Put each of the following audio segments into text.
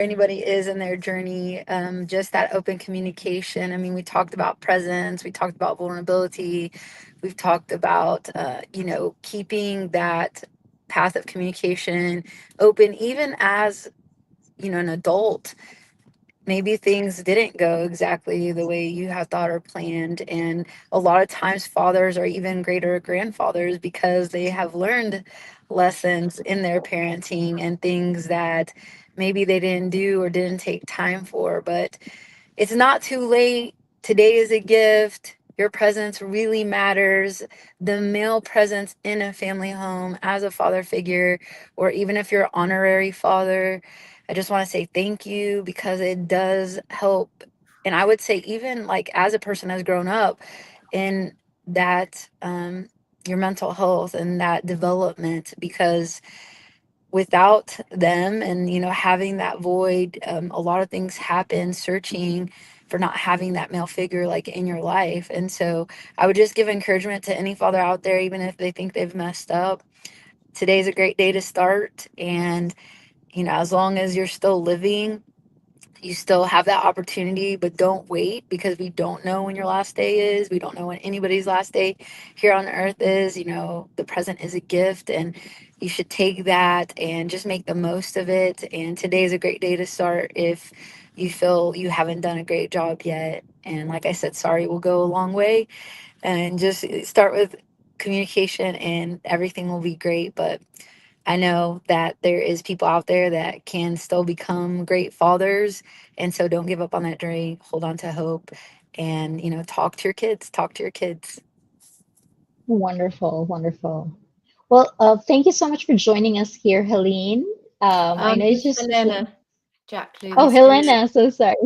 anybody is in their journey, just that open communication. I mean, we talked about presence, we talked about vulnerability, we've talked about, keeping that path of communication open, even as, an adult. Maybe things didn't go exactly the way you had thought or planned. And a lot of times, fathers are even greater grandfathers because they have learned lessons in their parenting and things that maybe they didn't do or didn't take time for. But it's not too late. Today is a gift. Your presence really matters. The male presence in a family home as a father figure, or even if you're honorary father, I just want to say thank you because it does help. And I would say, even like as a person has grown up in that, your mental health and that development, because without them and having that void, a lot of things happen, searching for not having that male figure like in your life. And so I would just give encouragement to any father out there, even if they think they've messed up. Today's a great day to start. And as long as you're still living, you still have that opportunity, but don't wait, because we don't know when your last day is. We don't know when anybody's last day here on earth is. The present is a gift, and you should take that and just make the most of it. And today is a great day to start if you feel you haven't done a great job yet. And like I said, sorry will go a long way. And just start with communication and everything will be great. But I know that there is people out there that can still become great fathers. And so don't give up on that dream. Hold on to hope, and, talk to your kids. Talk to your kids. Wonderful, wonderful. Well, thank you so much for joining us here, Helene. I know it's It's just Helena, Jack oh, Louis Stewart. Helena, so sorry.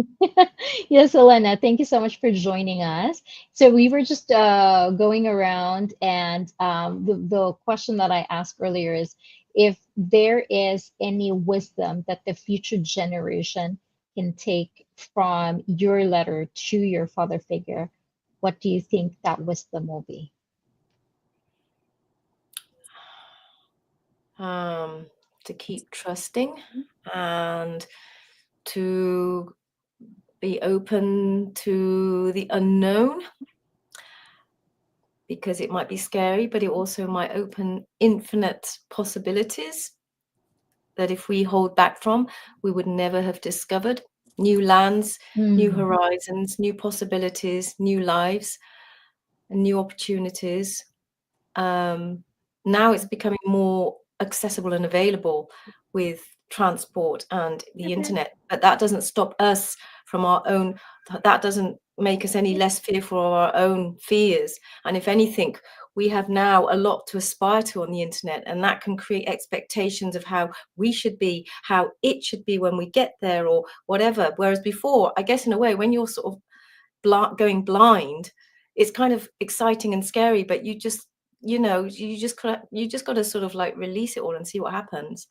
Yes, Helena, thank you so much for joining us. So we were just going around, and the question that I asked earlier is if there is any wisdom that the future generation can take from your letter to your father figure, what do you think that wisdom will be? um, to keep trusting and to be open to the unknown, because it might be scary, but it also might open infinite possibilities that if we hold back from, we would never have discovered new lands, new Mm, horizons, new possibilities, new lives, and new opportunities. Um, Now it's becoming more accessible and available with transport and the internet, but that doesn't stop us from our own, that doesn't make us any less fearful of our own fears. And if anything, we have now a lot to aspire to on the internet, and that can create expectations of how we should be, how it should be when we get there, or whatever. Whereas before, I guess in a way, when you're sort of going blind, it's kind of exciting and scary, but you just got to sort of like release it all and see what happens.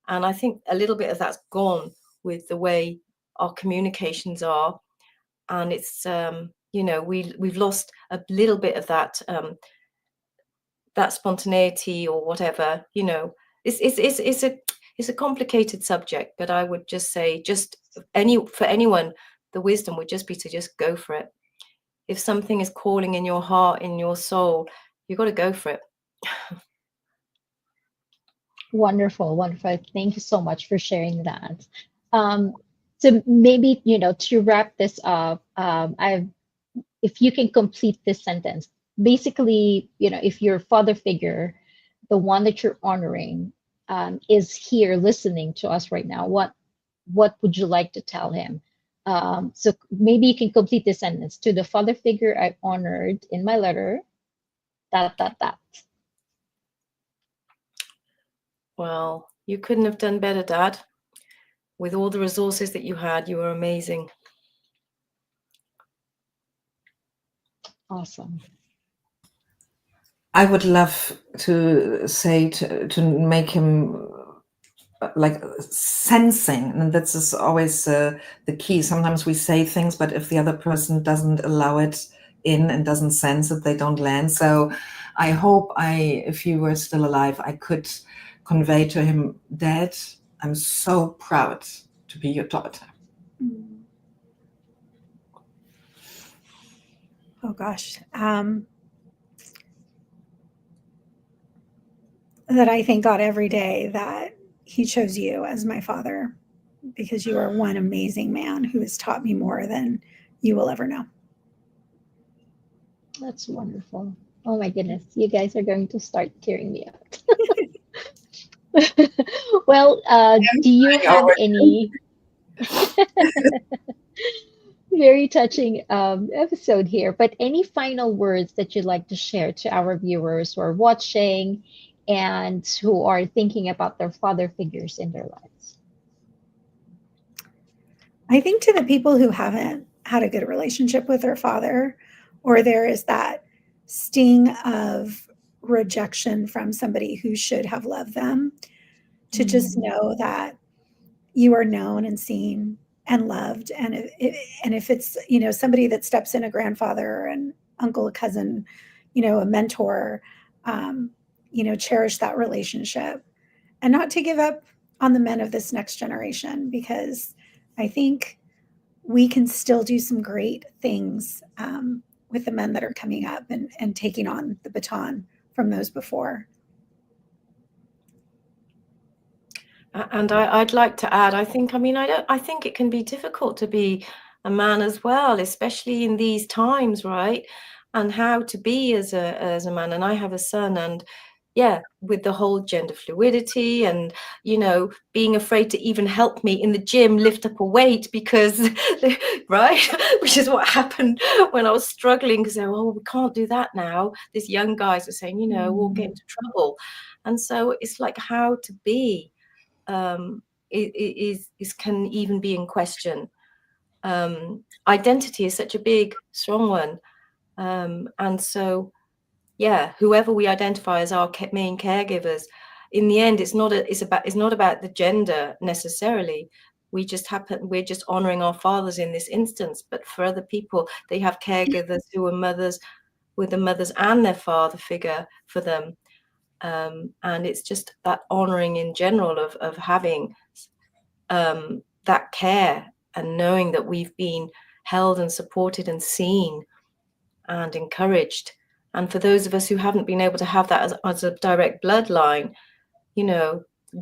And I think a little bit of that's gone with the way our communications are. And it's we've lost a little bit of that spontaneity or whatever. It's a complicated subject, but I would just say, just for anyone, the wisdom would just be to just go for it. If something is calling in your heart, in your soul, you got to go for it. wonderful, wonderful. Thank you so much for sharing that. Um, so maybe, to wrap this up, if you can complete this sentence, basically, if your father figure, the one that you're honoring, is here listening to us right now, what would you like to tell him? So maybe you can complete this sentence. To the father figure I honored in my letter, that. Well, you couldn't have done better, Dad. With all the resources that you had, you were amazing. Awesome. I would love to say to make him like sensing, and that's is always the key. Sometimes we say things, but if the other person doesn't allow it in and doesn't sense it, they don't land. So I hope if he were still alive, I could convey to him, Dad, I'm so proud to be your daughter? Oh gosh. That I thank God every day that He chose you as my father, because you are one amazing man who has taught me more than you will ever know. That's wonderful. Oh my goodness, you guys are going to start tearing me out. Well, do you I have always any very touching episode here, but any final words that you'd like to share to our viewers who are watching and who are thinking about their father figures in their lives? I think to the people who haven't had a good relationship with their father, or there is that sting of rejection from somebody who should have loved them, to just know that you are known and seen and loved. And if it's, somebody that steps in, a grandfather, an uncle, a cousin, a mentor, cherish that relationship, and not to give up on the men of this next generation, because I think we can still do some great things with the men that are coming up, and taking on the baton from those before. And I'd like to add, I think it can be difficult to be a man as well, especially in these times, right? And how to be as a man. And I have a son, and yeah, with the whole gender fluidity and, being afraid to even help me in the gym lift up a weight because, right, which is what happened when I was struggling, because they were, oh, we can't do that now. These young guys are saying, we'll get into trouble. And so it's like how to be is can even be in question. Identity is such a big, strong one. And so, yeah, whoever we identify as our main caregivers, in the end, it's not about the gender necessarily. We're just honoring our fathers in this instance. But for other people, they have caregivers who are mothers, with the mothers and their father figure for them. And it's just that honoring in general of having that care, and knowing that we've been held and supported and seen and encouraged. And for those of us who haven't been able to have that as a direct bloodline,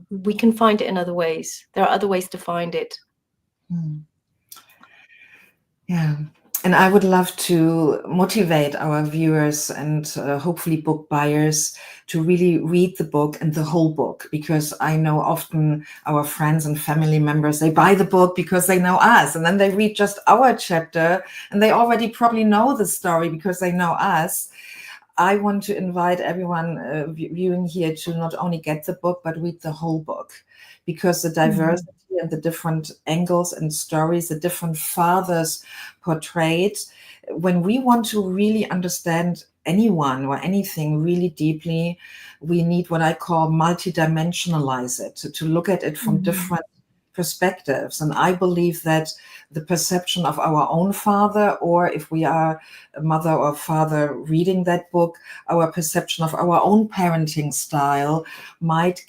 we can find it in other ways. There are other ways to find it. Yeah. And I would love to motivate our viewers and hopefully book buyers to really read the book and the whole book, because I know often our friends and family members, they buy the book because they know us, and then they read just our chapter and they already probably know the story because they know us. I want to invite everyone viewing here to not only get the book, but read the whole book, because the diversity and the different angles and stories, the different fathers portrayed, when we want to really understand anyone or anything really deeply, we need what I call multidimensionalize it, to look at it from different perspectives. And I believe that the perception of our own father, or if we are a mother or father reading that book, our perception of our own parenting style might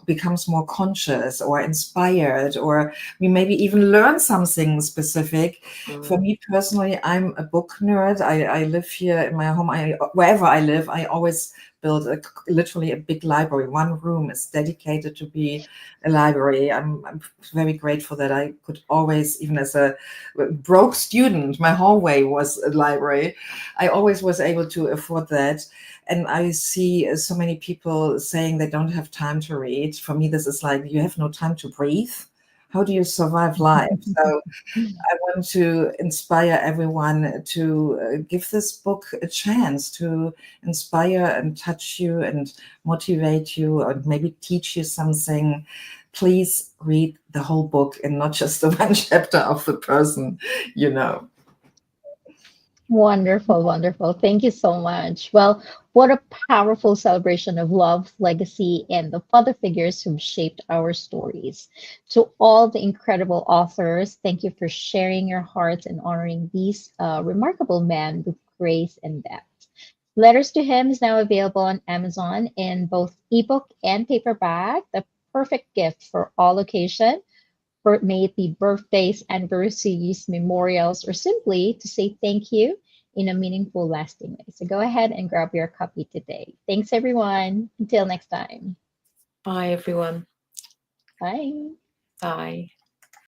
becomes more conscious or inspired, or we maybe even learn something specific. For me personally, I'm a book nerd. I live here in my home. Wherever I live, I always build literally a big library. One room is dedicated to be a library. I'm very grateful that I could always, even as a broke student, my hallway was a library. I always was able to afford that. And I see so many people saying they don't have time to read. For me, this is like, you have no time to breathe. How do you survive life? So I want to inspire everyone to give this book a chance to inspire and touch you and motivate you, or maybe teach you something. Please read the whole book and not just the one chapter of the person, Wonderful, wonderful. Thank you so much. Well, what a powerful celebration of love, legacy, and the father figures who've shaped our stories. To all the incredible authors, thank you for sharing your hearts and honoring these remarkable men with grace and depth. Letters to Him is now available on Amazon in both ebook and paperback, the perfect gift for all occasion. may it be birthdays, anniversaries, memorials, or simply to say thank you in a meaningful, lasting way. So go ahead and grab your copy today. Thanks, everyone. Until next time. Bye, everyone. Bye. Bye.